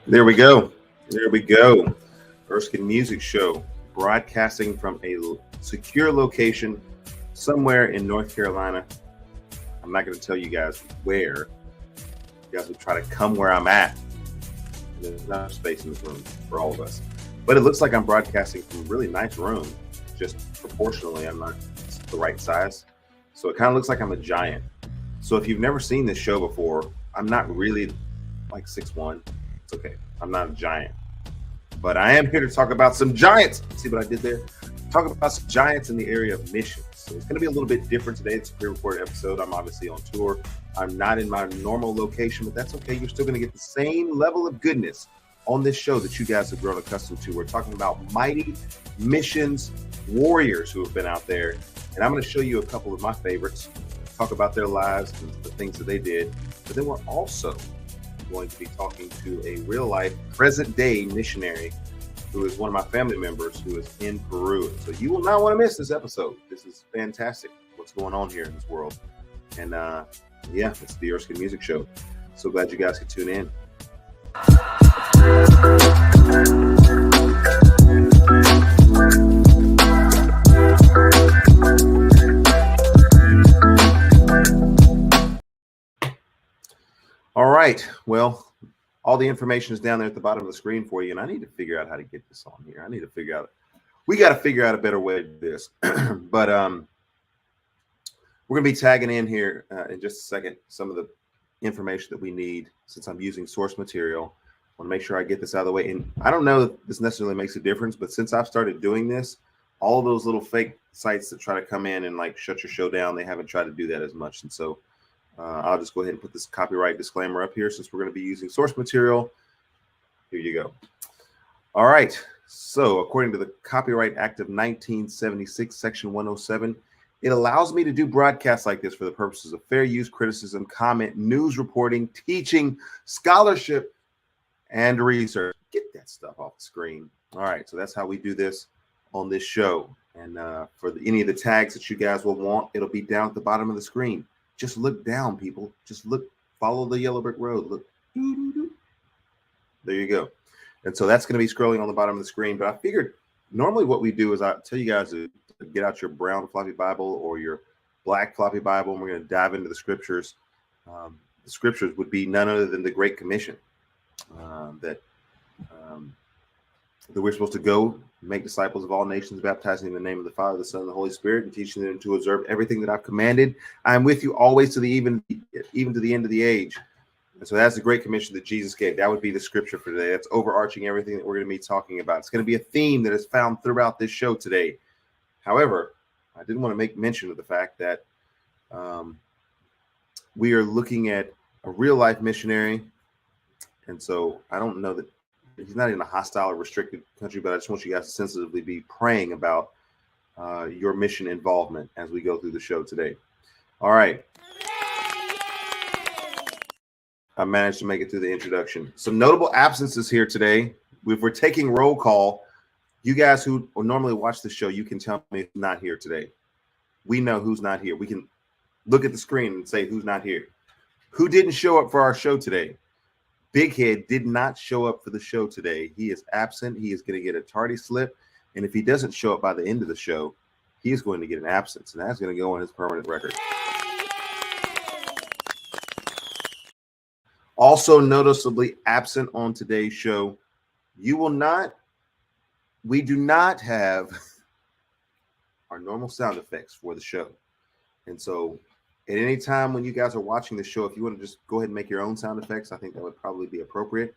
There we go. There we go. Erskin Music Show, broadcasting from a secure location somewhere in North Carolina. I'm not going to tell you guys where. You guys will try to come where I'm at. There's not space in this room for all of us. But it looks like I'm broadcasting from a really nice room. Just proportionally, I'm not the right size. So it kind of looks like I'm a giant. So if you've never seen this show before, I'm not really like 6'1". It's okay. I'm not a giant. But I am here to talk about some giants. See what I did there? Talk about some giants in the area of missions. So it's going to be a little bit different today. It's a pre-recorded episode. I'm obviously on tour. I'm not in my normal location, but that's okay. You're still going to get the same level of goodness on this show that you guys have grown accustomed to. We're talking about mighty missions warriors who have been out there. And I'm going to show you a couple of my favorites, talk about their lives and the things that they did. But then we're also going to be talking to a real life present day missionary who is one of my family members who is in Peru. So you will not want to miss this episode. This is fantastic. What's going on here in this world. And yeah, it's the Erskin Music Show. So glad you guys could tune in. All right. Well, all the information is down there at the bottom of the screen for you, and I need to figure out how to get this on here. We got to figure out a better way to do this. But we're going to be tagging in here in just a second some of the information that we need since I'm using source material. I want to make sure I get this out of the way. And I don't know if this necessarily makes a difference, but since I've started doing this, all those little fake sites that try to come in and like shut your show down, they haven't tried to do that as much. And so I'll just go ahead and put this copyright disclaimer up here since we're going to be using source material. Here you go. All right. So according to the Copyright Act of 1976, Section 107, it allows me to do broadcasts like this for the purposes of fair use, criticism, comment, news reporting, teaching, scholarship, and research. Get that stuff off the screen. All right. So that's how we do this on this show. And for any of the tags that you guys will want, it'll be down at the bottom of the screen. Just look down, people. Just look, follow the yellow brick road. Look. There you go. And so that's going to be scrolling on the bottom of the screen. But I figured normally what we do is I tell you guys to get out your brown floppy Bible or your black floppy Bible, and we're going to dive into the scriptures. The scriptures would be none other than the Great Commission that we're supposed to go make disciples of all nations, baptizing in the name of the Father, the Son, and the Holy Spirit, and teaching them to observe everything that I've commanded. I am with you always to the even to the end of the age. And so that's the Great Commission that Jesus gave. That would be the scripture for today. That's overarching everything that we're going to be talking about. It's going to be a theme that is found throughout this show today. However, I did want to make mention of the fact that we are looking at a real life missionary. And so I don't know that he's not in a hostile or restricted country, but I just want you guys to sensitively be praying about your mission involvement as we go through the show today. All right. I managed to make it through the introduction. Some notable absences here today. If we're taking roll call, you guys who normally watch the show, you can tell me who's not here today. We know who's not here. We can look at the screen and say who's not here. Who didn't show up for our show today? Big Head did not show up for the show today. He is absent. He is going to get a tardy slip. And if he doesn't show up by the end of the show, he is going to get an absence. And that's going to go on his permanent record. Also noticeably absent on today's show, we do not have our normal sound effects for the show. And so at any time when you guys are watching the show, if you want to just go ahead and make your own sound effects, I think that would probably be appropriate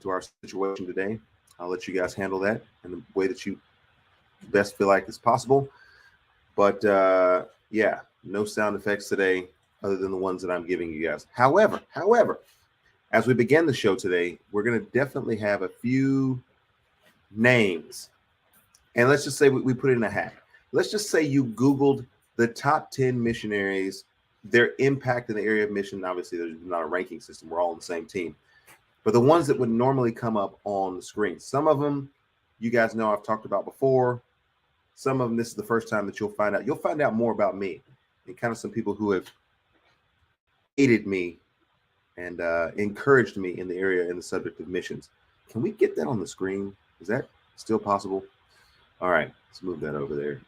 to our situation today. I'll let you guys handle that in the way that you best feel like is possible. But yeah, no sound effects today other than the ones that I'm giving you guys. However, as we begin the show today, we're going to definitely have a few names. And let's just say we put it in a hat. Let's just say you Googled the top 10 missionaries, their impact in the area of mission. Obviously, there's not a ranking system. We're all on the same team. But the ones that would normally come up on the screen, some of them you guys know I've talked about before. Some of them, this is the first time that you'll find out. You'll find out more about me and kind of some people who have aided me and encouraged me in the area in the subject of missions. Can we get that on the screen? Is that still possible? All right, let's move that over there.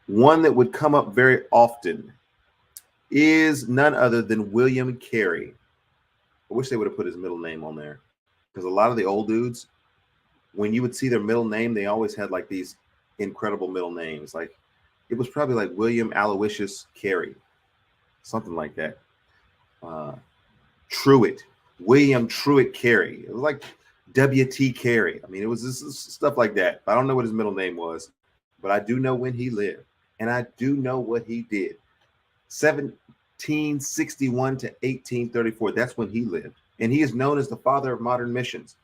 One that would come up very often is none other than William Carey. I wish they would have put his middle name on there, because a lot of the old dudes, when you would see their middle name, they always had like these incredible middle names. Like it was probably like William Aloysius Carey, something like that. Truett, William Truett Carey. It was like W.T. Carey. I mean, it was this stuff like that. I don't know what his middle name was, but I do know when he lived, and I do know what he did. 1761 to 1834. That's when he lived, and he is known as the father of modern missions.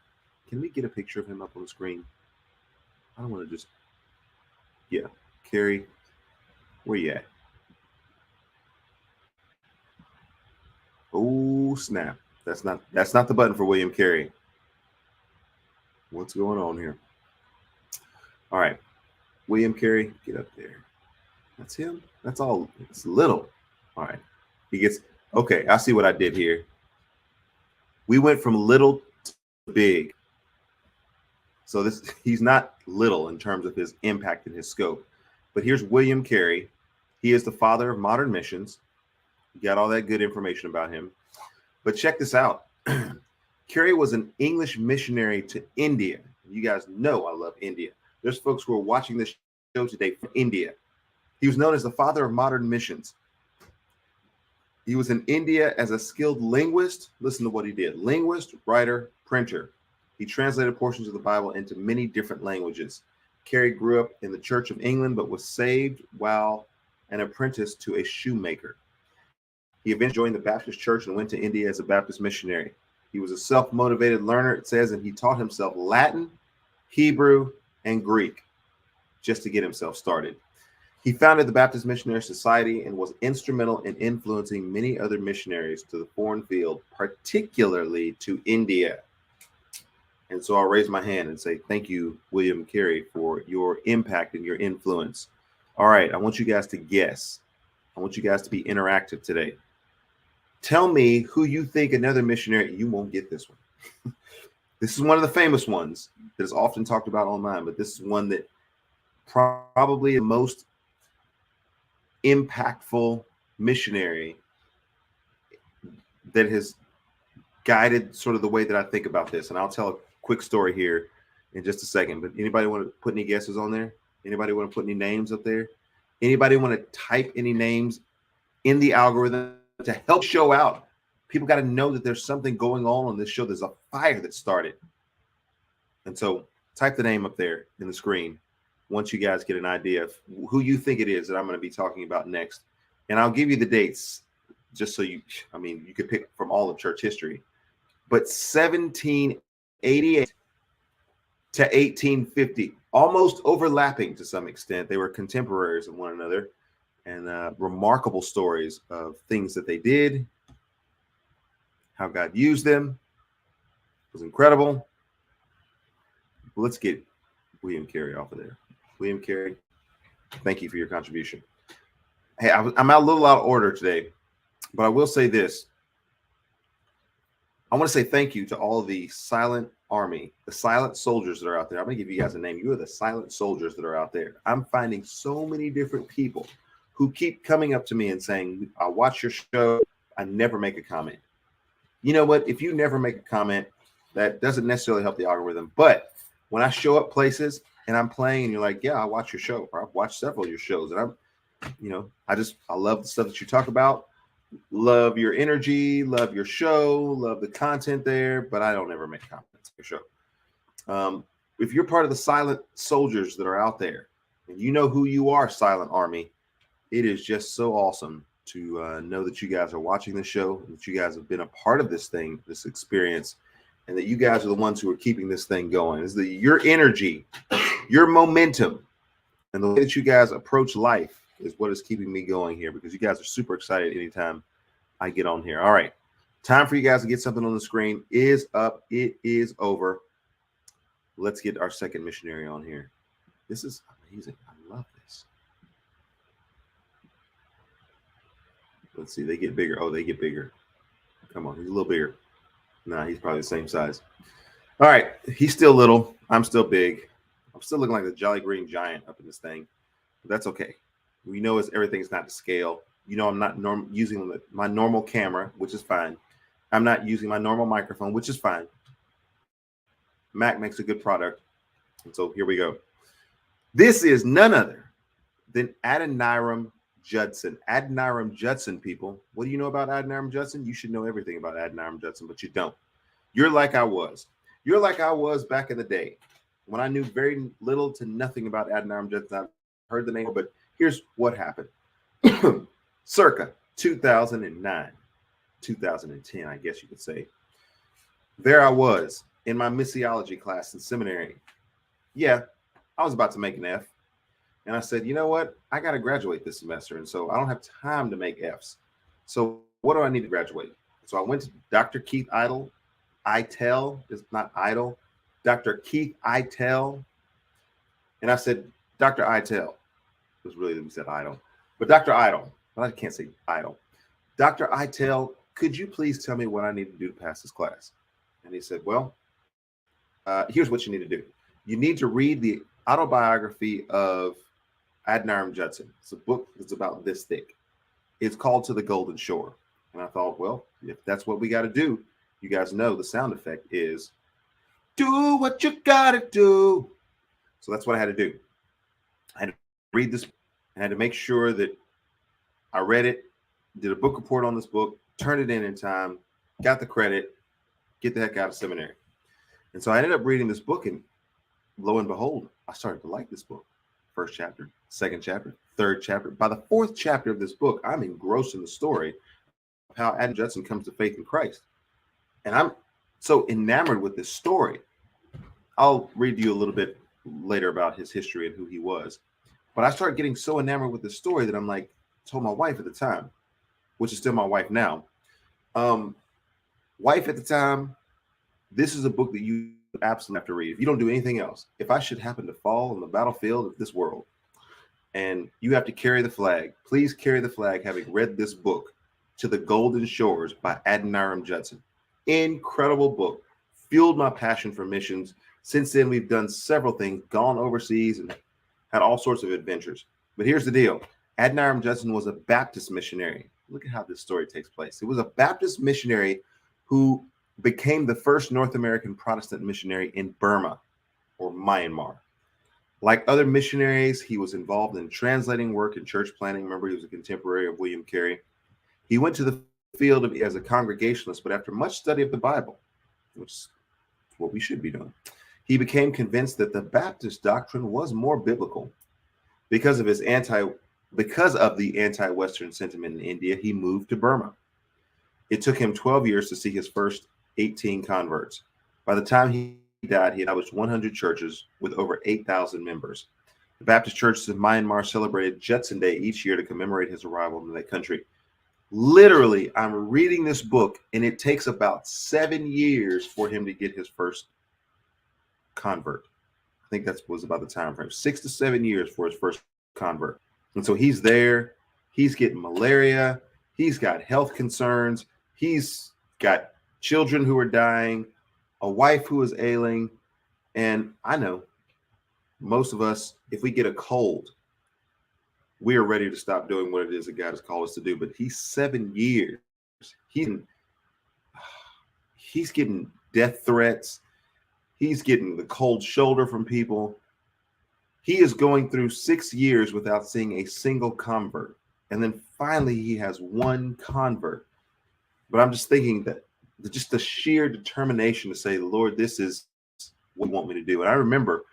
Can we get a picture of him up on the screen? I don't want to just, yeah, Carey, where you at? Oh snap! That's not the button for William Carey. What's going on here? All right, William Carey, get up there. That's him. That's all. It's little. All right, he gets okay. I see what I did here. We went from little to big. So he's not little in terms of his impact and his scope. But here's William Carey. He is the father of modern missions. You got all that good information about him. But check this out. Carey was an English missionary to India. You guys know I love India. There's folks who are watching this show today from India. He was known as the father of modern missions. He was in India as a skilled linguist. Listen to what he did. Linguist, writer, printer. He translated portions of the Bible into many different languages. Carey grew up in the Church of England, but was saved while an apprentice to a shoemaker. He eventually joined the Baptist Church and went to India as a Baptist missionary. He was a self-motivated learner, it says, and he taught himself Latin, Hebrew, and Greek just to get himself started. He founded the Baptist Missionary Society and was instrumental in influencing many other missionaries to the foreign field, particularly to India. And so I'll raise my hand and say, thank you, William Carey, for your impact and your influence. All right, I want you guys to guess. I want you guys to be interactive today. Tell me who you think another missionary, you won't get this one. This is one of the famous ones that is often talked about online, but this is one that probably the most impactful missionary that has guided sort of the way that I think about this. And I'll tell a quick story here in just a second, but anybody want to put any guesses on there? Anybody want to put any names up there? Anybody want to type any names in the algorithm to help show out? People got to know that there's something going on this show. There's a fire that started. And so type the name up there in the screen once you guys get an idea of who you think it is that I'm going to be talking about next. And I'll give you the dates just so you could pick from all of church history. But 1788 to 1850, almost overlapping to some extent. They were contemporaries of one another, and remarkable stories of things that they did, how God used them. It was incredible. Let's get William Carey off of there. William Carey, thank you for your contribution. Hey, I'm a little out of order today, but I will say this. I want to say thank you to all the silent army, the silent soldiers that are out there. I'm going to give you guys a name. You are the silent soldiers that are out there. I'm finding so many different people who keep coming up to me and saying, I watch your show. I never make a comment. You know what? If you never make a comment, that doesn't necessarily help the algorithm. But when I show up places and I'm playing and you're like, yeah, I watch your show, or I've watched several of your shows, and I love the stuff that you talk about. Love your energy, love your show, love the content there, but I don't ever make comments on your show. If you're part of the silent soldiers that are out there, and you know who you are, Silent Army, it is just so awesome to know that you guys are watching the show, that you guys have been a part of this thing, this experience, and that you guys are the ones who are keeping this thing going. Is your energy, your momentum, and the way that you guys approach life is what is keeping me going here, because you guys are super excited anytime I get on here. All right. Time for you guys to get something on the screen is up. It is over. Let's get our second missionary on here. This is amazing. I love this. Let's see. They get bigger. Oh, they get bigger. Come on, he's a little bigger. Nah, he's probably the same size. All right, he's still little. I'm still big. I'm still looking like the Jolly Green Giant up in this thing. But that's okay. We know everything's not to scale. I'm not using my normal camera, which is fine. I'm not using my normal microphone, which is fine. Mac makes a good product. And so here we go. This is none other than Adoniram Judson. Adoniram Judson, people. What do you know about Adoniram Judson? You should know everything about Adoniram Judson, but you don't. You're like I was. You're like I was back in the day when I knew very little to nothing about Adoniram Judson. I heard the name, but here's what happened. Circa 2009, 2010, I guess you could say. There I was in my missiology class in seminary. Yeah, I was about to make an F. And I said, you know what? I got to graduate this semester. And so I don't have time to make Fs. So what do I need to graduate? So I went to Dr. Keith Eitel, is not Idle, Dr. Keith Eitel. And I said, Dr. Eitel. It was really, we said Idle. But Dr. Idle, but I can't say Idle. Dr. Eitel, could you please tell me what I need to do to pass this class? And he said, well, here's what you need to do. You need to read the autobiography of Adoniram Judson. It's a book that's about this thick. It's called To the Golden Shore. And I thought, well, if that's what we got to do, you guys know the sound effect is do what you got to do. So that's what I had to do. I had to read this. I had to make sure that I read it, did a book report on this book, turned it in time, got the credit, get the heck out of seminary. And so I ended up reading this book, and lo and behold, I started to like this book. First chapter, second chapter, third chapter. By the fourth chapter of this book, I'm engrossed in the story of how Adoniram Judson comes to faith in Christ. And I'm so enamored with this story. I'll read you a little bit later about his history and who he was. But I started getting so enamored with the story that I'm like, told my wife at the time, which is still my wife now. Wife at the time, this is a book that you absolutely have to read. If you don't do anything else, if I should happen to fall on the battlefield of this world and you have to carry the flag, please carry the flag having read this book, To the Golden Shores by Adoniram Judson. Incredible book. Fueled my passion for missions. Since then, we've done several things, gone overseas and had all sorts of adventures. But here's the deal. Adoniram Judson was a Baptist missionary. Look at how this story takes place. It was a Baptist missionary who became the first North American Protestant missionary in Burma or Myanmar. Like other missionaries, he was involved in translating work and church planting. Remember, he was a contemporary of William Carey. He went to the field as a Congregationalist, but after much study of the Bible, which is what we should be doing, he became convinced that the Baptist doctrine was more biblical. Because of the anti-Western sentiment in India, he moved to Burma. It took him 12 years to see his first 18 converts. By the time he died, he established 100 churches with over 8,000 members. The Baptist churches in Myanmar celebrated Judson Day each year to commemorate his arrival in that country. Literally, I'm reading this book, and it takes about 7 years for him to get his first convert. I think that was about the time frame. 6 to 7 years for his first convert. And so he's there. He's getting malaria. He's got health concerns. He's got children who are dying, a wife who is ailing. And I know most of us, if we get a cold, we are ready to stop doing what it is that God has called us to do. But he's 7 years. He's getting death threats. He's getting the cold shoulder from people. He is going through 6 years without seeing a single convert. And then finally he has one convert. But I'm just thinking that just the sheer determination to say, Lord, this is what you want me to do. And I remember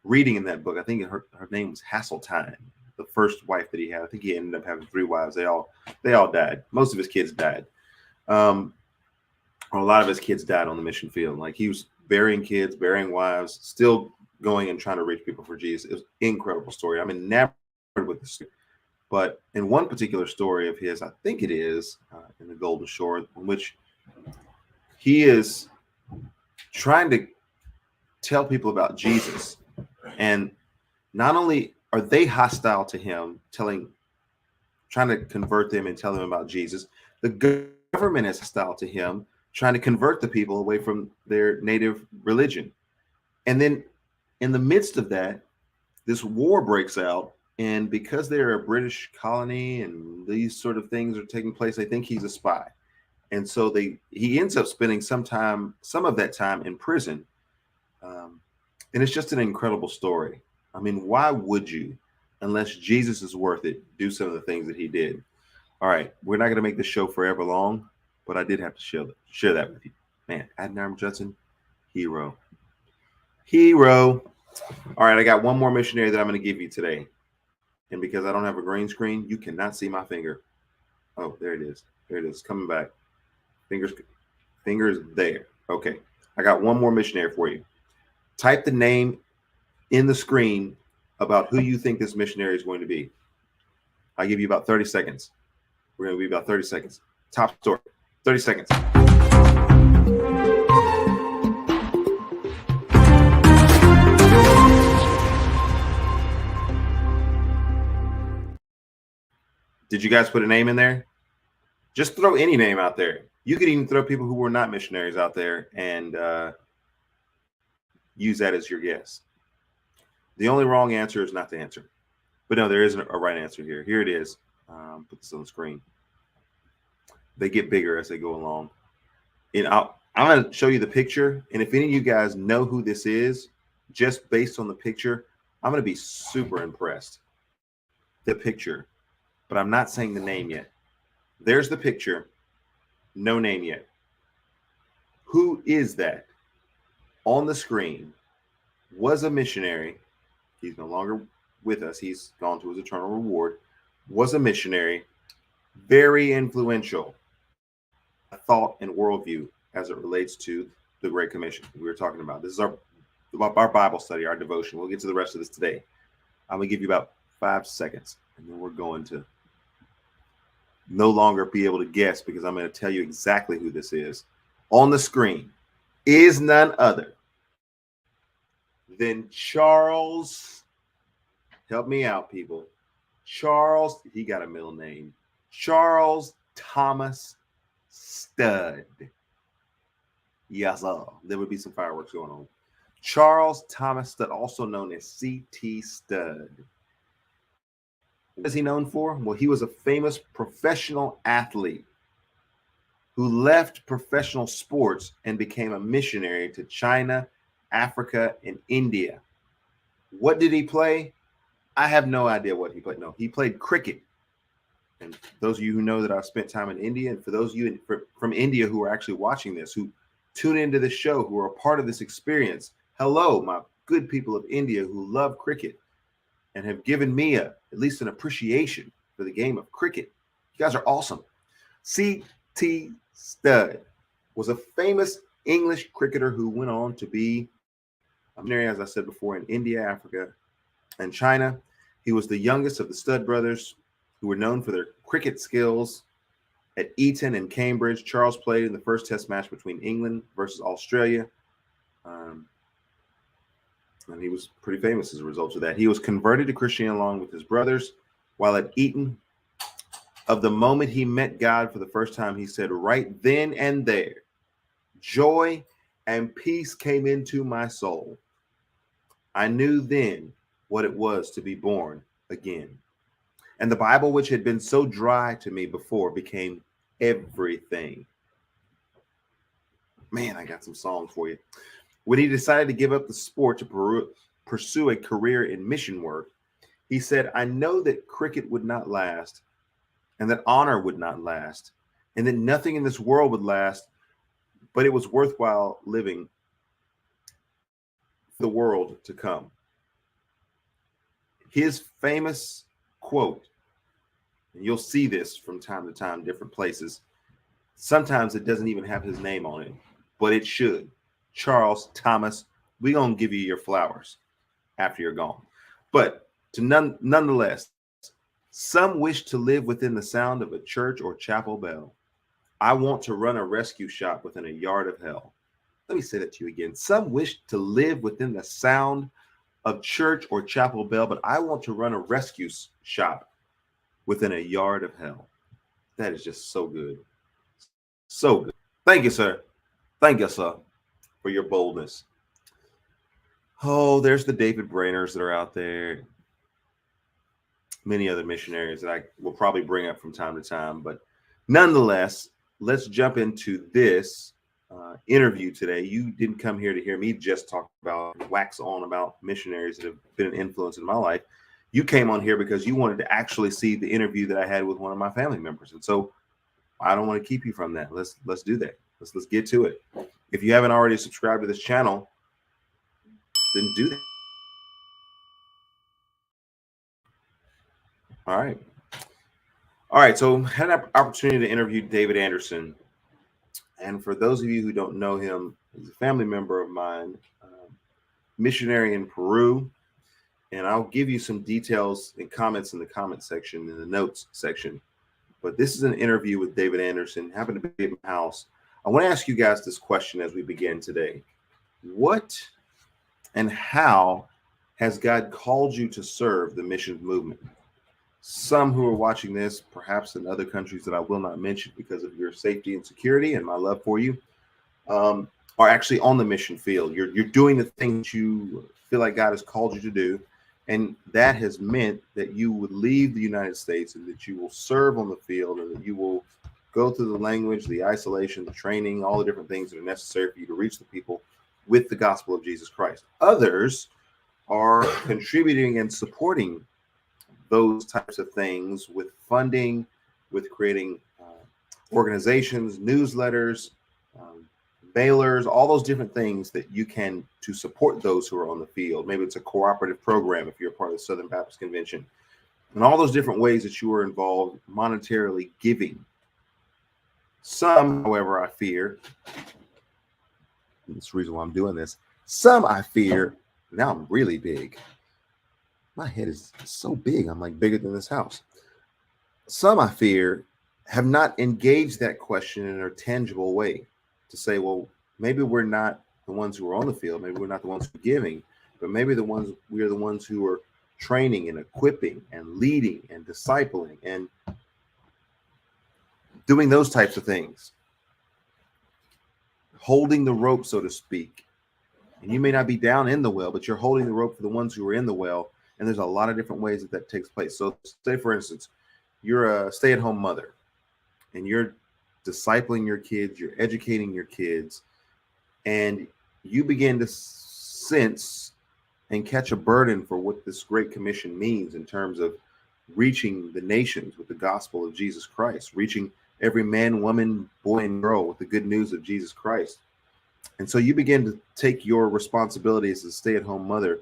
reading in that book, I think her name was Hasseltine, the first wife that he had. I think he ended up having 3 wives. They all died. Most of his kids died. Or a lot of his kids died on the mission field. Like he was burying kids, burying wives, still going and trying to reach people for Jesus. It was an incredible story. I'm enamored with this. But in one particular story of his, I think it is in the Golden Shore, in which he is trying to tell people about Jesus. And not only are they hostile to him, trying to convert them and tell them about Jesus, the government is hostile to him, trying to convert the people away from their native religion. And then in the midst of that, this war breaks out. And because they're a British colony and these sort of things are taking place, they think he's a spy. And so he ends up spending some of that time in prison. And it's just an incredible story. I mean, why would you, unless Jesus is worth it, do some of the things that he did? All right, we're not going to make this show forever long, but I did have to share that with you. Man, Adoniram Judson, hero. All right, I got one more missionary that I'm going to give you today. And because I don't have a green screen, you cannot see my finger. Oh, there it is. There it is, coming back. Fingers there. Okay, I got one more missionary for you. Type the name in the screen about who you think this missionary is going to be. I'll give you about 30 seconds. We're going to be about 30 seconds. Top story. 30 seconds. Did you guys put a name in there? Just throw any name out there. You could even throw people who were not missionaries out there and use that as your guess. The only wrong answer is not to answer. But no, there isn't a right answer here. Here it is. Put this on the screen. They get bigger as they go along. And I'm going to show you the picture. And if any of you guys know who this is, just based on the picture, I'm going to be super impressed. The picture. But I'm not saying the name yet. There's the picture. No name yet. Who is that? On the screen was a missionary. He's no longer with us. He's gone to his eternal reward. Was a missionary. Very influential thought and worldview as it relates to the Great Commission we were talking about. This is our Bible study, our devotion. We'll get to the rest of this today. I'm going to give you about 5 seconds, and then we're going to no longer be able to guess because I'm going to tell you exactly who this is. On the screen is none other than Charles. Help me out, people. Charles, he got a middle name. Charles Thomas Studd. Yes, there would be some fireworks going on. Charles Thomas Studd, also known as C.T. Studd. What is he known for? Well, he was a famous professional athlete who left professional sports and became a missionary to China, Africa, and India. What did he play? I have no idea what he played. No, he played cricket. And those of you who know that I've spent time in India, and for those of you from India who are actually watching this, who tune into the show, who are a part of this experience, hello, my good people of India who love cricket and have given me at least an appreciation for the game of cricket. You guys are awesome. C.T. Studd was a famous English cricketer who went on to be a missionary, as I said before, in India, Africa, and China. He was the youngest of the Studd brothers, who were known for their cricket skills. At Eton and Cambridge, Charles played in the first test match between England versus Australia. And he was pretty famous as a result of that. He was converted to Christianity along with his brothers. While at Eton, of the moment he met God for the first time, he said, right then and there, joy and peace came into my soul. I knew then what it was to be born again. And the Bible, which had been so dry to me before, became everything. Man, I got some songs for you. When he decided to give up the sport to pursue a career in mission work, he said, I know that cricket would not last, and that honor would not last, and that nothing in this world would last, but it was worthwhile living for the world to come. His famous quote, and you'll see this from time to time, different places. Sometimes it doesn't even have his name on it, but it should. Charles Thomas, we're going to give you your flowers after you're gone. But nonetheless, some wish to live within the sound of a church or chapel bell. I want to run a rescue shop within a yard of hell. Let me say that to you again. Some wish to live within the sound of church or chapel bell, but I want to run a rescue shop within a yard of hell. That is just so good. So good. Thank you, sir. Thank you, sir, for your boldness. Oh, there's the David Brainers that are out there. Many other missionaries that I will probably bring up from time to time. But nonetheless, let's jump into this interview today. You didn't come here to hear me just talk about, wax on about missionaries that have been an influence in my life. You came on here because you wanted to actually see the interview that I had with one of my family members. And so I don't want to keep you from that. Let's do that. Let's get to it. If you haven't already subscribed to this channel, then do that. All right. All right. So I had an opportunity to interview David Anderson. And for those of you who don't know him, he's a family member of mine, missionary in Peru. And I'll give you some details and comments in the comment section, in the notes section. But this is an interview with David Anderson. Happened to be at my house. I want to ask you guys this question as we begin today. What and how has God called you to serve the missions movement? Some who are watching this, perhaps in other countries that I will not mention because of your safety and security and my love for you, are actually on the mission field. You're doing the things you feel like God has called you to do. And that has meant that you would leave the United States and that you will serve on the field and that you will go through the language, the isolation, the training, all the different things that are necessary for you to reach the people with the gospel of Jesus Christ. Others are contributing and supporting those types of things with funding, with creating organizations, newsletters, mailers, all those different things that you can to support those who are on the field. Maybe it's a cooperative program if you're a part of the Southern Baptist Convention, and all those different ways that you are involved monetarily giving. Some, however, I fear, and that's the reason why I'm doing this, some I fear, now I'm really big. My head is so big, I'm like bigger than this house. Some I fear have not engaged that question in a tangible way to say, well, maybe we're not the ones who are on the field, maybe we're not the ones who are giving, but maybe we are the ones who are training and equipping and leading and discipling and doing those types of things, holding the rope, so to speak. And you may not be down in the well, but you're holding the rope for the ones who are in the well. And there's a lot of different ways that takes place. So say, for instance, you're a stay-at-home mother and you're discipling your kids, you're educating your kids, and you begin to sense and catch a burden for what this Great Commission means in terms of reaching the nations with the gospel of Jesus Christ, reaching every man, woman, boy, and girl with the good news of Jesus Christ. And so you begin to take your responsibility as a stay-at-home mother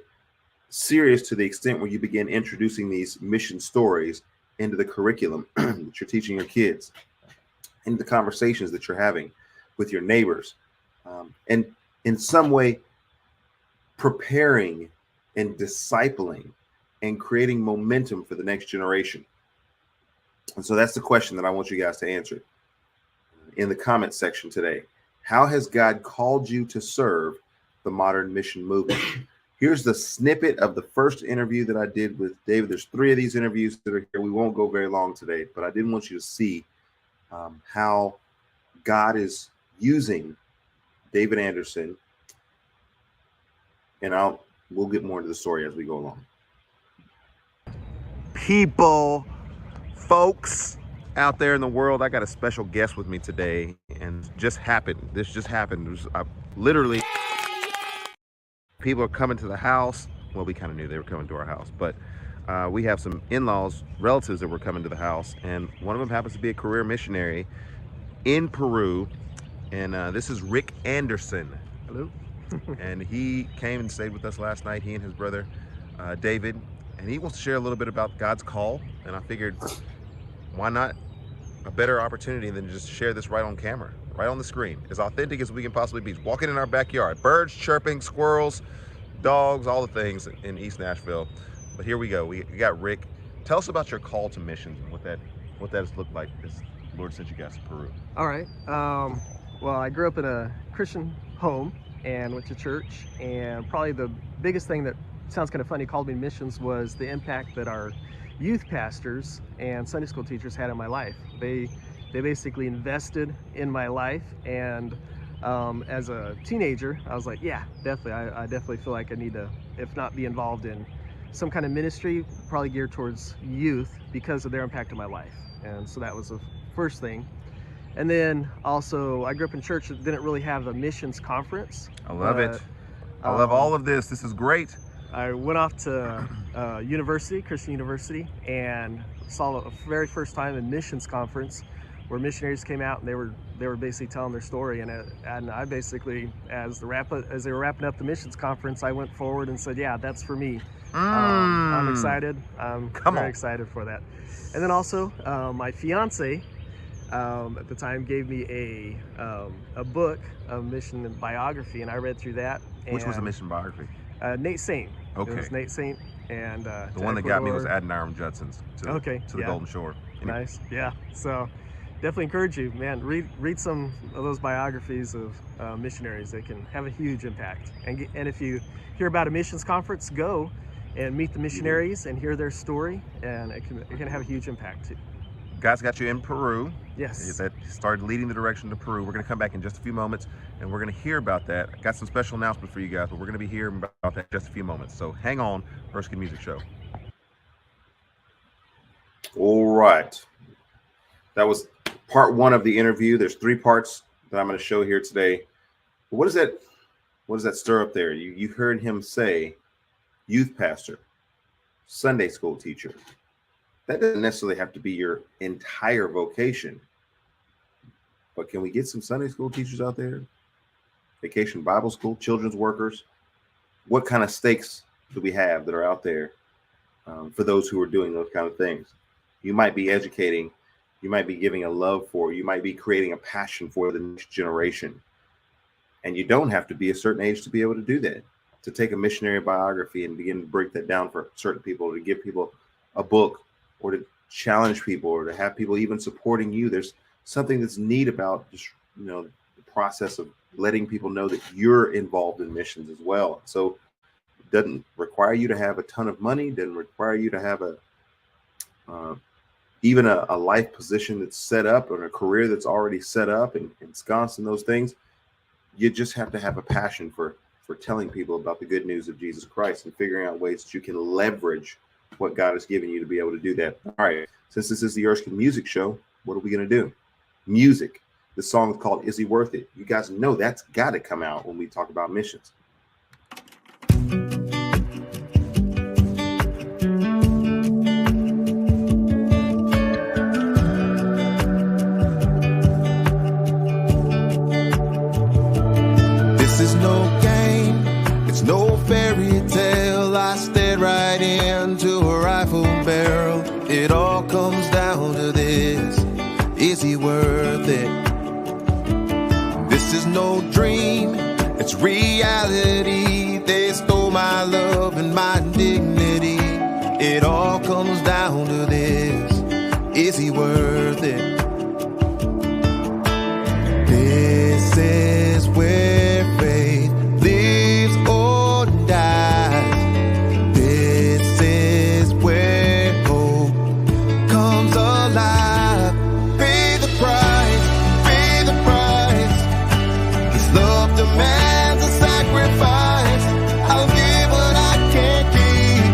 serious to the extent where you begin introducing these mission stories into the curriculum that you're teaching your kids, into the conversations that you're having with your neighbors, and in some way preparing and discipling and creating momentum for the next generation. And so that's the question that I want you guys to answer in the comment section today. How has God called you to serve the modern mission movement? Here's the snippet of the first interview that I did with David. There's 3 of these interviews that are here. We won't go very long today, but I didn't want you to see how God is using David Anderson. And we'll get more into the story as we go along. People, folks out there in the world, I got a special guest with me today, and this just happened. Literally, people are coming to the house. Well, we kind of knew they were coming to our house, but we have some in-laws, relatives that were coming to the house, and one of them happens to be a career missionary in Peru, and this is Rick Anderson. Hello. And he came and stayed with us last night, he and his brother David, and he wants to share a little bit about God's call, and I figured, why not a better opportunity than just share this right on camera, right on the screen, as authentic as we can possibly be, walking in our backyard, birds chirping, squirrels, dogs, all the things in East Nashville. But here we go. We got Rick. Tell us about your call to missions and what that has looked like as the Lord sent you guys to Peru. All right. Well, I grew up in a Christian home and went to church, and probably the biggest thing that sounds kind of funny called me missions was the impact that our youth pastors and Sunday school teachers had on my life. They they basically invested in my life. And as a teenager, I was like, yeah, definitely, I definitely feel like I need to, if not be involved in some kind of ministry, probably geared towards youth because of their impact on my life. And so that was the first thing. And then also, I grew up in church that didn't really have a missions conference. I love it. I love all of this. This is great. I went off to university, Christian University, and saw the very first time a missions conference where missionaries came out and they were basically telling their story. And I basically, as they were wrapping up the missions conference, I went forward and said, yeah, that's for me. I'm excited. I'm very excited for that. And then also, my fiance at the time gave me a book, a mission biography, and I read through that. Which was a mission biography? Nate Saint. Okay. It was Nate Saint, and the one that got me was Adoniram Judson's to the Golden Shore. Nice. Yeah. So definitely encourage you, man. Read some of those biographies of missionaries. They can have a huge impact. And if you hear about a missions conference, go and meet the missionaries and hear their story, and it can have a huge impact too. God's got you in Peru. Yes. That started leading the direction to Peru. We're going to come back in just a few moments, and we're going to hear about that. I got some special announcements for you guys, but we're going to be hearing about that in just a few moments. So hang on, Erskin Music Show. All right. That was part one of the interview. There's 3 parts that I'm going to show here today. What does that stir up there? You heard him say youth pastor, Sunday school teacher. That doesn't necessarily have to be your entire vocation. But can we get some Sunday school teachers out there? Vacation Bible school, children's workers? What kind of stakes do we have that are out there for those who are doing those kind of things? You might be educating, you might be giving a love for, you might be creating a passion for the next generation. And you don't have to be a certain age to be able to do that, to take a missionary biography and begin to break that down for certain people, to give people a book, or to challenge people, or to have people even supporting you. There's something that's neat about just, the process of letting people know that you're involved in missions as well. So it doesn't require you to have a ton of money, doesn't require you to have even a life position that's set up, or a career that's already set up and ensconced in those things. You just have to have a passion for telling people about the good news of Jesus Christ and figuring out ways that you can leverage what God has given you to be able to do that. All right, since this is the Erskin Music Show, what are we going to do? Music. The song is called Is He Worth It? You guys know that's got to come out when we talk about missions. This is no game, it's no fairy tale. I stared right into a rifle barrel. It all comes down to this: is he worth it? This is no dream, it's reality. They stole my love and my dignity. It all comes down to this: is he worth it? This is where faith lives or dies. This is where hope comes alive. Pay the price, pay the price. His love demands a sacrifice. I'll give what I can't keep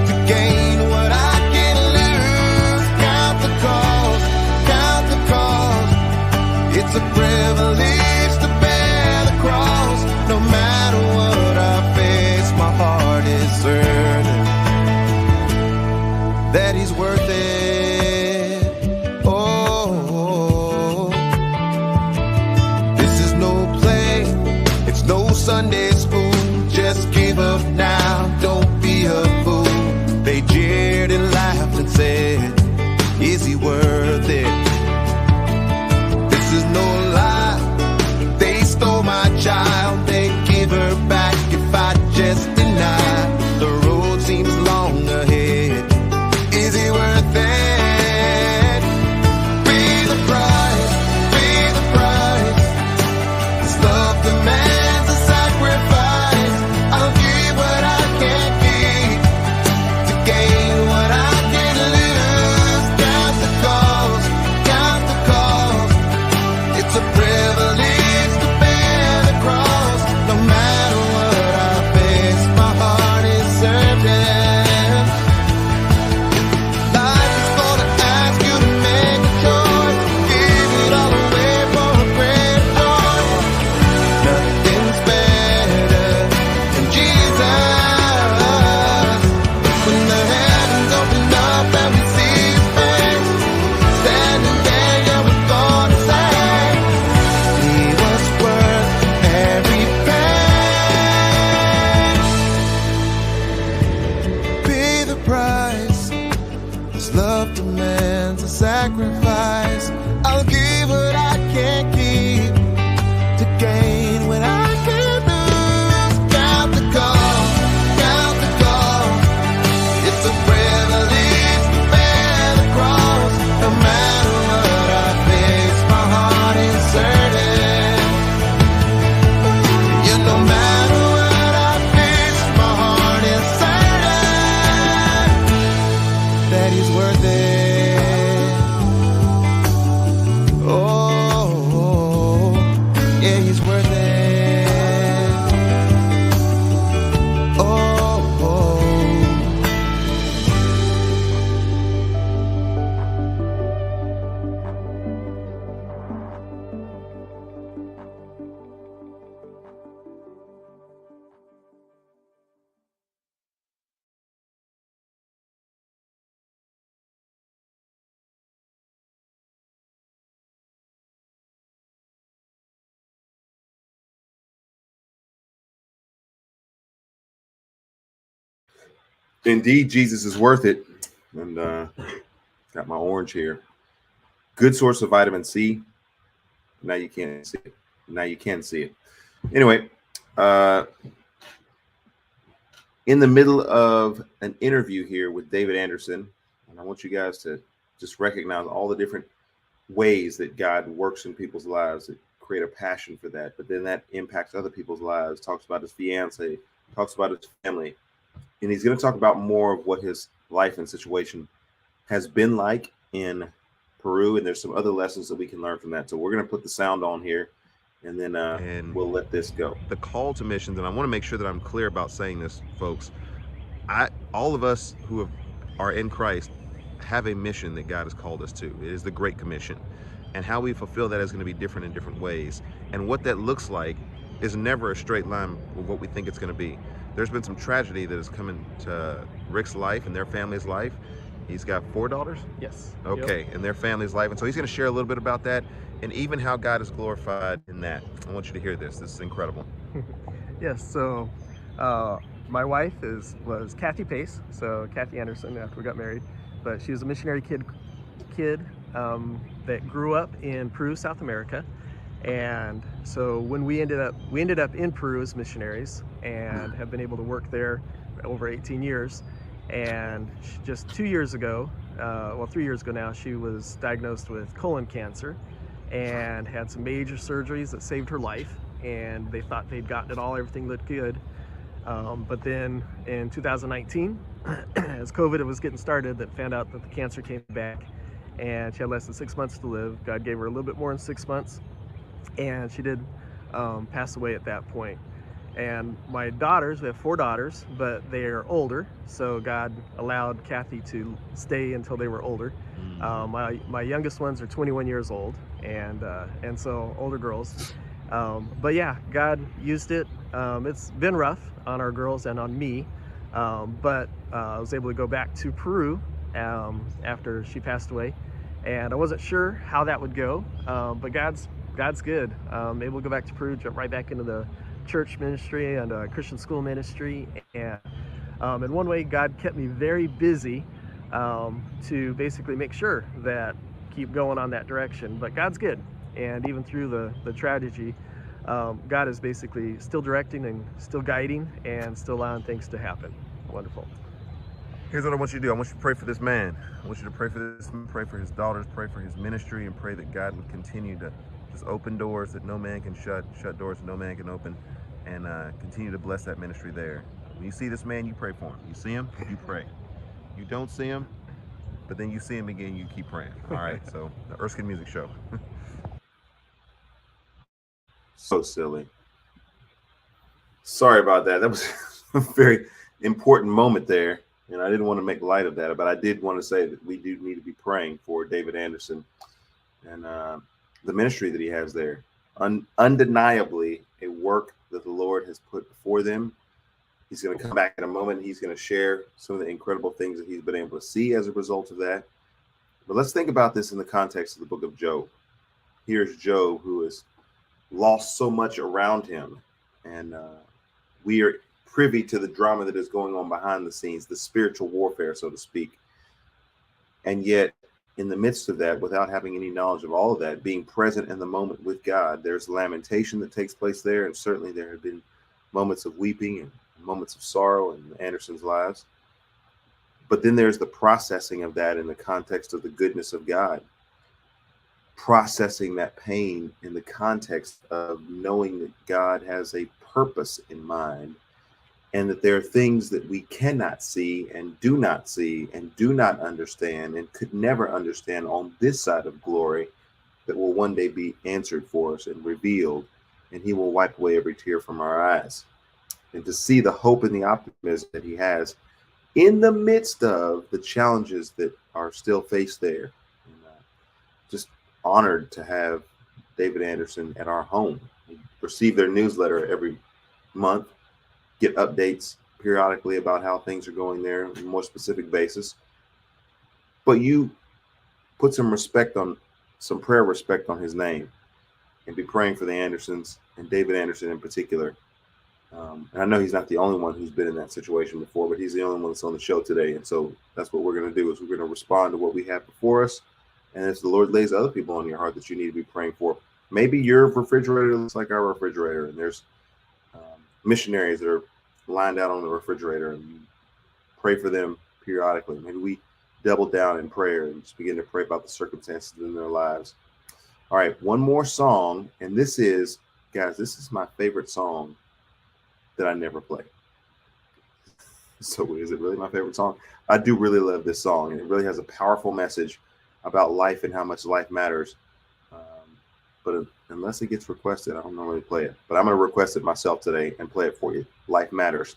to gain what I can lose. Count the cost, count the cost. It's a privilege to bear the cross. No matter what I face, my heart is certain that he's worth it. Oh, this is no play, it's no Sunday school. Just give up now, don't be a fool. They jeered and laughed and said, is he worth it? This is no lie, they stole my child. They give her back if I just deny. The road seems long ahead. Is he worth it? Pay the price, pay the price. His love demands a sacrifice. I'll give what I Indeed, Jesus is worth it. And got my orange here. Good source of vitamin C. Now you can't see it. Now you can see it. Anyway, in the middle of an interview here with David Anderson, and I want you guys to just recognize all the different ways that God works in people's lives that create a passion for that, but then that impacts other people's lives. Talks about his fiance, talks about his family, and he's going to talk about more of what his life and situation has been like in Peru, and there's some other lessons that we can learn from that. So we're going to put the sound on here, and then we'll let this go. The call to missions, and I want to make sure that I'm clear about saying this, folks. All of us who are in Christ have a mission that God has called us to. It is the Great Commission. And how we fulfill that is going to be different in different ways. And what that looks like is never a straight line with what we think it's going to be. There's been some tragedy that has come into Rick's life and their family's life. He's got 4 daughters? Yes. Okay, Yep. and their family's life. And so he's going to share a little bit about that and even how God is glorified in that. I want you to hear this. This is incredible. Yes. So my wife was Kathy Pace, so Kathy Anderson after we got married, but she was a missionary kid that grew up in Peru, South America. And so when we ended up in Peru as missionaries and have been able to work there over 18 years. And just 2 years ago, 3 years ago now, she was diagnosed with colon cancer and had some major surgeries that saved her life. And they thought they'd gotten it all, everything looked good. But then in 2019, as COVID was getting started, that found out that the cancer came back and she had less than 6 months to live. God gave her a little bit more than 6 months, and she did pass away at that point. And my daughters, we have 4 daughters, but they are older, so God allowed Kathy to stay until they were older. My youngest ones are 21 years old, and so older girls. But yeah, God used it. It's been rough on our girls and on me, but I was able to go back to Peru after she passed away, and I wasn't sure how that would go, but God's good. Able to go back to Peru, jump right back into the church ministry and Christian school ministry, and in one way God kept me very busy to basically make sure that keep going on that direction. But God's good, and even through the tragedy, God is basically still directing and still guiding and still allowing things to happen. Wonderful. Here's what I want you to do. I want you to pray for this man. I want you to pray for this man, pray for his daughters, pray for his ministry, and pray that God would continue to just open doors that no man can shut, shut doors that no man can open, and continue to bless that ministry there. When you see this man, you pray for him. You see him, you pray. You don't see him, but then you see him again, you keep praying. All right, so the Erskin Music Show. So silly. Sorry about that. That was a very important moment there, and I didn't want to make light of that, but I did want to say that we do need to be praying for David Anderson and the ministry that he has there. Undeniably a work that the Lord has put before them. He's going to come back in a moment. He's going to share some of the incredible things that he's been able to see as a result of that. But let's think about this in the context of the book of Job. Here's Job, who has lost so much around him, and we are privy to the drama that is going on behind the scenes, the spiritual warfare, so to speak. And yet, in the midst of that, without having any knowledge of all of that, being present in the moment with God, there's lamentation that takes place there, and certainly there have been moments of weeping and moments of sorrow in Anderson's lives. But then there's the processing of that in the context of the goodness of God, processing that pain in the context of knowing that God has a purpose in mind, and that there are things that we cannot see and do not understand and could never understand on this side of glory that will one day be answered for us and revealed, and he will wipe away every tear from our eyes. And to see the hope and the optimism that he has in the midst of the challenges that are still faced there. And, just honored to have David Anderson at our home. We receive their newsletter every month, get updates periodically about how things are going there on a more specific basis. But you put some prayer respect on his name, and be praying for the Andersons and David Anderson in particular, And I know he's not the only one who's been in that situation before, but he's the only one that's on the show today. And so that's what we're going to do is we're going to respond to what we have before us. And if the Lord lays other people on your heart that you need to be praying for, maybe your refrigerator looks like our refrigerator, and there's missionaries that are lined out on the refrigerator, and you pray for them periodically. Maybe we double down in prayer and just begin to pray about the circumstances in their lives. All right, one more song, and this is, guys, this is my favorite song that I never play. So is it really my favorite song? I do really love this song, and it really has a powerful message about life and how much life matters. But unless it gets requested, I don't normally play it. But I'm going to request it myself today and play it for you. Life Matters.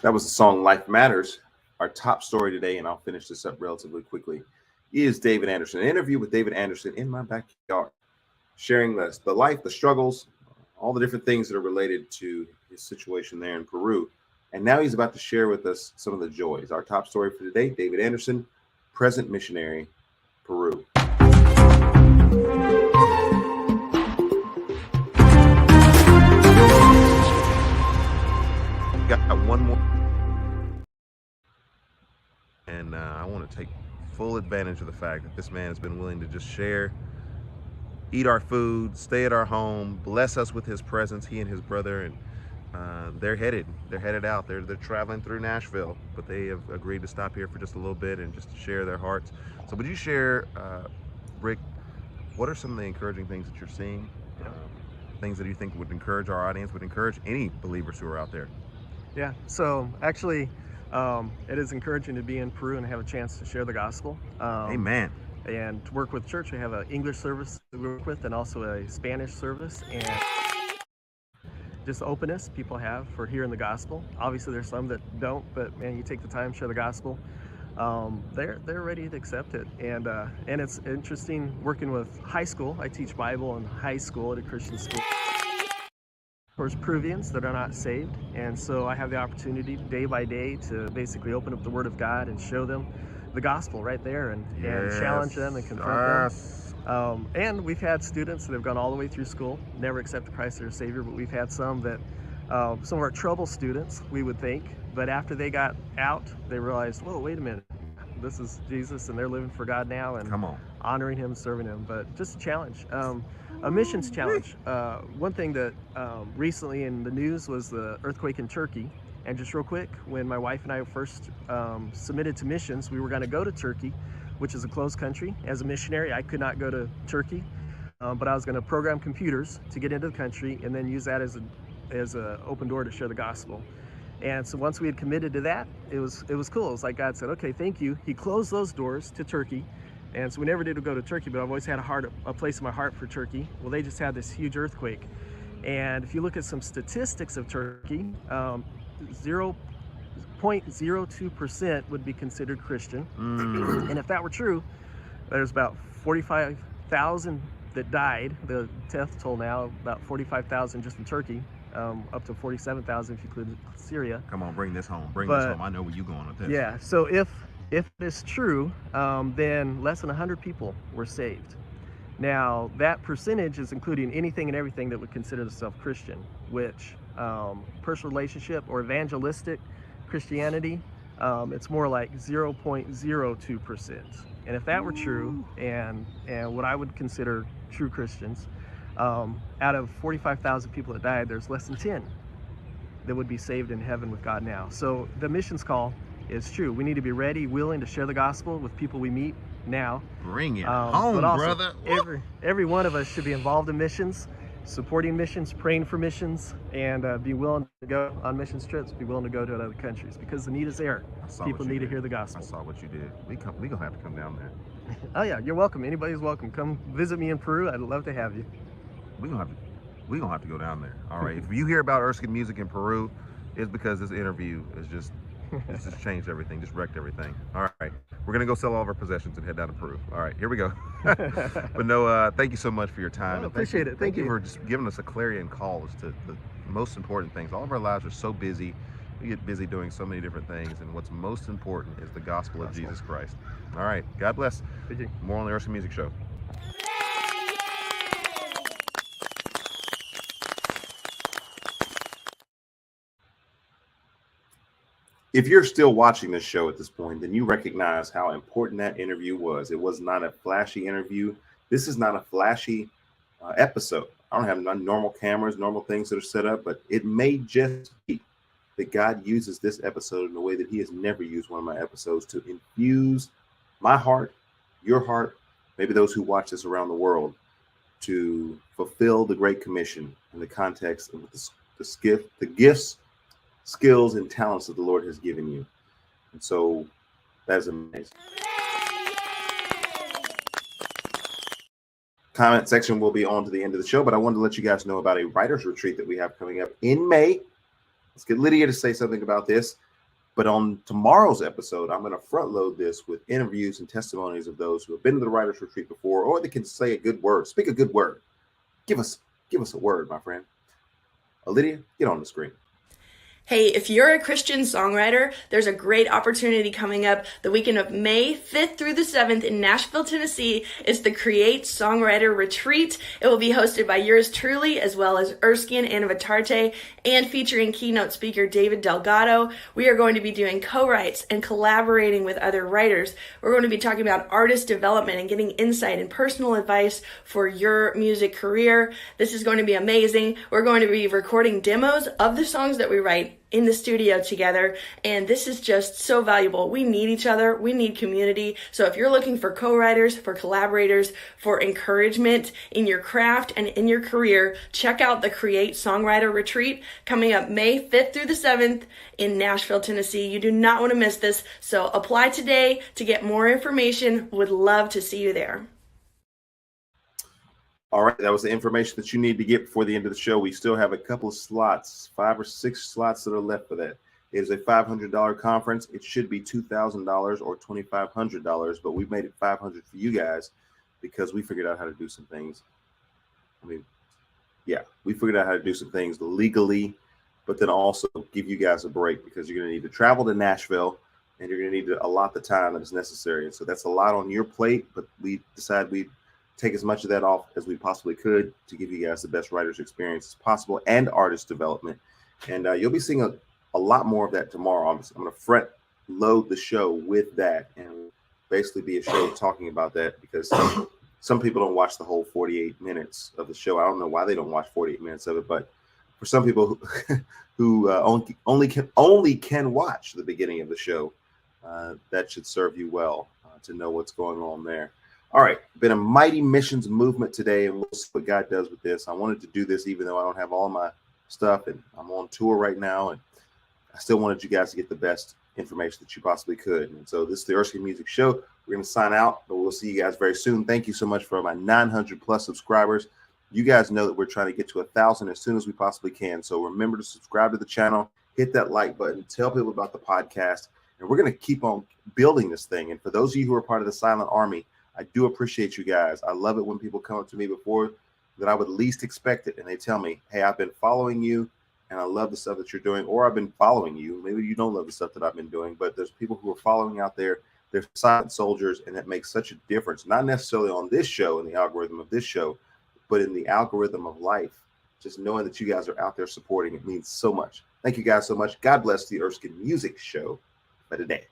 That was the song Life Matters. Our top story today, and I'll finish this up relatively quickly, is David Anderson. An interview with David Anderson in my backyard, sharing the life, the struggles, all the different things that are related to his situation there in Peru. And now he's about to share with us some of the joys. Our top story for today, David Anderson, present missionary, Peru. Got one more. And I want to take full advantage of the fact that this man has been willing to just share, eat our food, stay at our home, bless us with his presence, he and his brother, and they're headed out. They're traveling through Nashville, but they have agreed to stop here for just a little bit and just to share their hearts. So would you share, Rick, what are some of the encouraging things that you're seeing? Things that you think would encourage our audience, would encourage any believers who are out there? Yeah, so actually, it is encouraging to be in Peru and have a chance to share the gospel. Amen. And to work with church, we have an English service that we work with and also a Spanish service. And just the openness people have for hearing the gospel. Obviously, there's some that don't, but man, you take the time, share the gospel. They're ready to accept it, and it's interesting working with high school. I teach Bible in high school at a Christian school. Of course, Peruvians that are not saved, and so I have the opportunity day by day to basically open up the Word of God and show them the gospel right there, and challenge them and confront them. And we've had students that have gone all the way through school, never accepted Christ as their Savior, but we've had some that, some of our trouble students, we would think, but after they got out, they realized, whoa, wait a minute, this is Jesus, and they're living for God now, and Come on. honoring Him, serving Him. But just a challenge, a missions challenge. One thing that recently in the news was the earthquake in Turkey. And just real quick, when my wife and I first submitted to missions, we were going to go to Turkey, which is a closed country. As a missionary, I could not go to Turkey, but I was going to program computers to get into the country and then use that as a open door to share the gospel. And so once we had committed to that, it was cool. It was like God said, okay, thank you. He closed those doors to Turkey. And so we never did go to Turkey, but I've always had a place in my heart for Turkey. Well, they just had this huge earthquake. And if you look at some statistics of Turkey, 0.02% would be considered Christian. And if that were true, there's about 45,000 that died. The death toll now, about 45,000 just in Turkey, up to 47,000 if you include Syria. Come on, bring this home. This home. I know where you're going with this. Yeah, so if it's true, then less than 100 people were saved. Now, that percentage is including anything and everything that would consider themselves Christian, which personal relationship or evangelistic Christianity, it's more like 0.02%. And if that were true, and what I would consider true Christians, out of 45,000 people that died, there's less than 10 that would be saved in heaven with God now. So the missions call is true. We need to be ready, willing to share the gospel with people we meet now. Bring it home, but also, brother. Every one of us should be involved in missions, supporting missions, praying for missions, and be willing to go on missions trips, be willing to go to other countries because the need is there. People need to hear the gospel. I saw what you did. We gonna have to come down there. Oh yeah, you're welcome. Anybody's welcome. Come visit me in Peru. I'd love to have you. We gonna have to go down there. All right. If you hear about Erskin music in Peru, it's because this interview is just it's just changed everything, just wrecked everything. All right. We're gonna go sell all of our possessions and head down to Peru. All right, here we go. But no, thank you so much for your time. I appreciate it. Thank you for just giving us a clarion call as to the most important things. All of our lives are so busy. We get busy doing so many different things, and what's most important is the gospel of Jesus Christ. All right. God bless. Thank you. More on the Erskin Music Show. If you're still watching this show at this point, then you recognize how important that interview was. It was not a flashy interview. This is not a flashy episode. I don't have normal cameras, normal things that are set up, but it may just be that God uses this episode in a way that He has never used one of my episodes to infuse my heart, your heart, maybe those who watch this around the world, to fulfill the Great Commission in the context of the gifts, skills, and talents that the Lord has given you. And so that is amazing. Comment section will be on to the end of the show, but I wanted to let you guys know about a writer's retreat that we have coming up in May. Let's get Lydia to say something about this. But on tomorrow's episode, I'm going to front load this with interviews and testimonies of those who have been to the writer's retreat before, or they can say a good word, speak a good word. Give us a word, my friend. Lydia, get on the screen. Hey, if you're a Christian songwriter, there's a great opportunity coming up the weekend of May 5th through the 7th in Nashville, Tennessee. It's the Create Songwriter Retreat. It will be hosted by yours truly, as well as Erskin and Vitarte, and featuring keynote speaker David Delgado. We are going to be doing co-writes and collaborating with other writers. We're going to be talking about artist development and getting insight and personal advice for your music career. This is going to be amazing. We're going to be recording demos of the songs that we write in the studio together, and this is just so valuable. We need each other. We need community. So if you're looking for co-writers, for collaborators, for encouragement in your craft and in your career, check out the Create Songwriter Retreat coming up May 5th through the 7th in Nashville, Tennessee. You do not want to miss this. So apply today to get more information. Would love to see you there. All right, that was the information that you need to get before the end of the show. We still have a couple of slots, 5 or 6 slots that are left for that. It is a $500 conference. It should be $2,000 or $2,500, but we made it $500 for you guys because we figured out how to do some things. We figured out how to do some things legally, but then also give you guys a break because you're going to need to travel to Nashville and you're going to need to allot the time that is necessary. And so that's a lot on your plate, but we decided we'd take as much of that off as we possibly could to give you guys the best writer's experience as possible and artist development. And you'll be seeing a lot more of that tomorrow. I'm going to front load the show with that and basically be a show talking about that because some people don't watch the whole 48 minutes of the show. I don't know why they don't watch 48 minutes of it, but for some people who only can watch the beginning of the show, that should serve you well to know what's going on there. All right, been a mighty missions movement today, and we'll see what God does with this. I wanted to do this even though I don't have all my stuff, and I'm on tour right now, and I still wanted you guys to get the best information that you possibly could. And so this is the Erskin Music Show. We're going to sign out, but we'll see you guys very soon. Thank you so much for my 900 plus subscribers. You guys know that we're trying to get to 1,000 as soon as we possibly can. So remember to subscribe to the channel, hit that like button, tell people about the podcast, and we're going to keep on building this thing. And for those of you who are part of the Silent Army, I do appreciate you guys. I love it when people come up to me before that I would least expect it, and they tell me, hey, I've been following you, and I love the stuff that you're doing, or I've been following you. Maybe you don't love the stuff that I've been doing, but there's people who are following out there. They're silent soldiers, and that makes such a difference, not necessarily on this show, in the algorithm of this show, but in the algorithm of life. Just knowing that you guys are out there supporting it means so much. Thank you guys so much. God bless the Erskin Music Show for today.